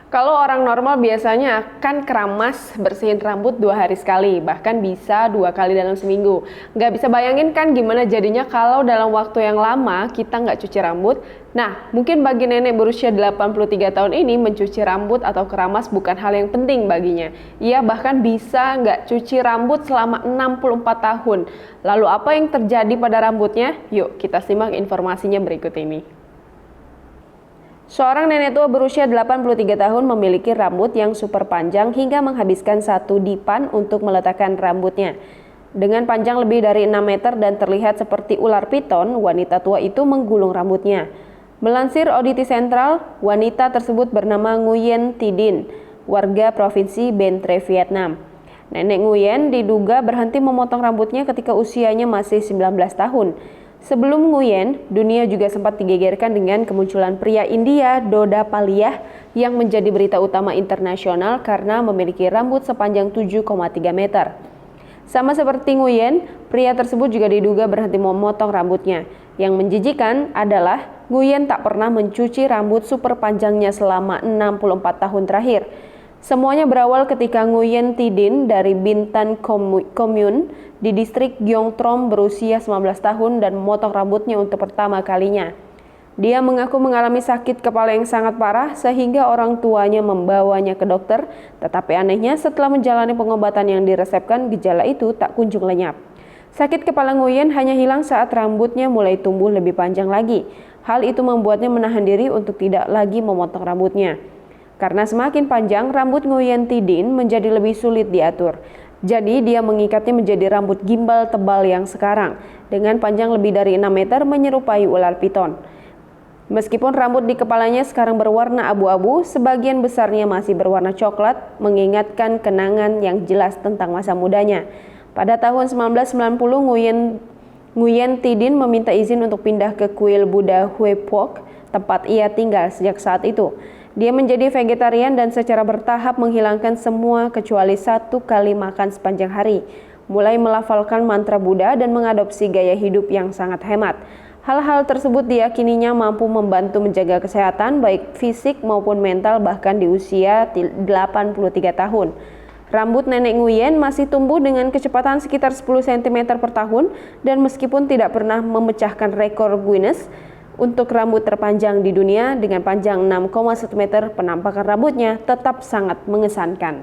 Kalau orang normal biasanya akan keramas bersihin rambut 2 hari sekali, bahkan bisa 2 kali dalam seminggu. Nggak bisa bayangin kan gimana jadinya kalau dalam waktu yang lama kita nggak cuci rambut. Nah, mungkin bagi nenek berusia 83 tahun ini mencuci rambut atau keramas bukan hal yang penting baginya. Ia bahkan bisa nggak cuci rambut selama 64 tahun. Lalu apa yang terjadi pada rambutnya? Yuk kita simak informasinya berikut ini. Seorang nenek tua berusia 83 tahun memiliki rambut yang super panjang hingga menghabiskan satu dipan untuk meletakkan rambutnya. Dengan panjang lebih dari 6 meter dan terlihat seperti ular piton, wanita tua itu menggulung rambutnya. Melansir Auditi Sentral, wanita tersebut bernama Nguyen Thi Dinh, warga provinsi Bến Tre, Vietnam. Nenek Nguyen diduga berhenti memotong rambutnya ketika usianya masih 19 tahun. Sebelum Nguyen, dunia juga sempat digegerkan dengan kemunculan pria India Doda Paliyah yang menjadi berita utama internasional karena memiliki rambut sepanjang 7,3 meter. Sama seperti Nguyen, pria tersebut juga diduga berhenti memotong rambutnya. Yang menjijikan adalah Nguyen tak pernah mencuci rambut super panjangnya selama 64 tahun terakhir. Semuanya berawal ketika Nguyen Thi Dinh dari Bintan Commune di distrik Gyeong Trom berusia 19 tahun dan memotong rambutnya untuk pertama kalinya. Dia mengaku mengalami sakit kepala yang sangat parah sehingga orang tuanya membawanya ke dokter, tetapi anehnya setelah menjalani pengobatan yang diresepkan, gejala itu tak kunjung lenyap. Sakit kepala Nguyen hanya hilang saat rambutnya mulai tumbuh lebih panjang lagi. Hal itu membuatnya menahan diri untuk tidak lagi memotong rambutnya. Karena semakin panjang, rambut Nguyen Thi Dinh menjadi lebih sulit diatur. Jadi dia mengikatnya menjadi rambut gimbal tebal yang sekarang, dengan panjang lebih dari 6 meter menyerupai ular piton. Meskipun rambut di kepalanya sekarang berwarna abu-abu, sebagian besarnya masih berwarna coklat, mengingatkan kenangan yang jelas tentang masa mudanya. Pada tahun 1990, Nguyen Thi Dinh meminta izin untuk pindah ke kuil Buddha Hue Phuoc, tempat ia tinggal sejak saat itu. Dia menjadi vegetarian dan secara bertahap menghilangkan semua kecuali 1 kali makan sepanjang hari, mulai melafalkan mantra Buddha dan mengadopsi gaya hidup yang sangat hemat. Hal-hal tersebut diyakininya mampu membantu menjaga kesehatan baik fisik maupun mental bahkan di usia 83 tahun. Rambut nenek Nguyen masih tumbuh dengan kecepatan sekitar 10 cm per tahun dan meskipun tidak pernah memecahkan rekor Guinness untuk rambut terpanjang di dunia dengan panjang 6,1 meter, penampakan rambutnya tetap sangat mengesankan.